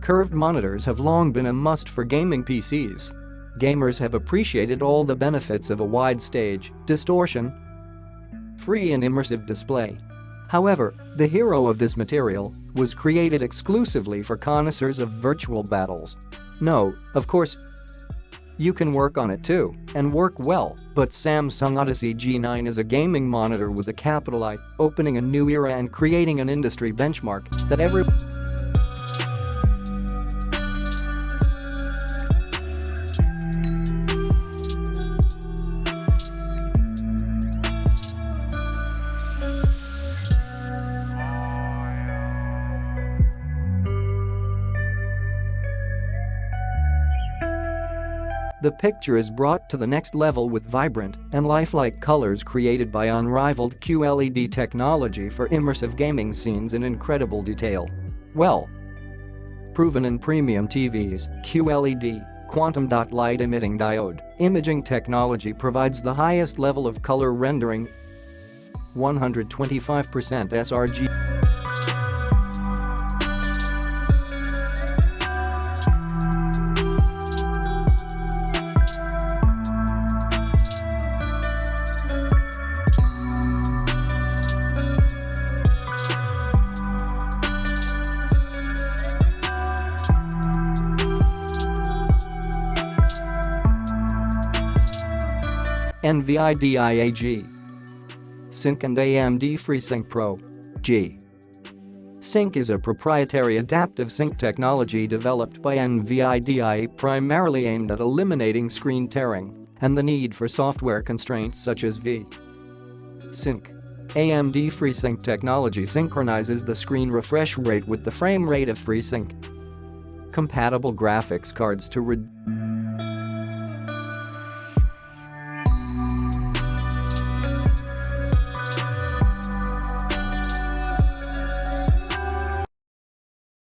Curved monitors have long been a must for gaming PCs. Gamers have appreciated all the benefits of a wide stage, distortion, free and immersive display. However, the hero of this material was created exclusively for connoisseurs of virtual battles. No, of course, you can work on it too, and work well, but Samsung Odyssey G9 is a gaming monitor with a capital I, opening a new era and creating an industry benchmark that every The picture is brought to the next level with vibrant and lifelike colors created by unrivaled QLED technology for immersive gaming scenes in incredible detail. Well proven in premium TVs, QLED, quantum dot light emitting diode, imaging technology provides the highest level of color rendering, 125% sRGB. NVIDIA G-Sync and AMD FreeSync Pro G-Sync is a proprietary adaptive sync technology developed by NVIDIA primarily aimed at eliminating screen tearing and the need for software constraints such as V-Sync. AMD FreeSync technology synchronizes the screen refresh rate with the frame rate of FreeSync compatible graphics cards to reduce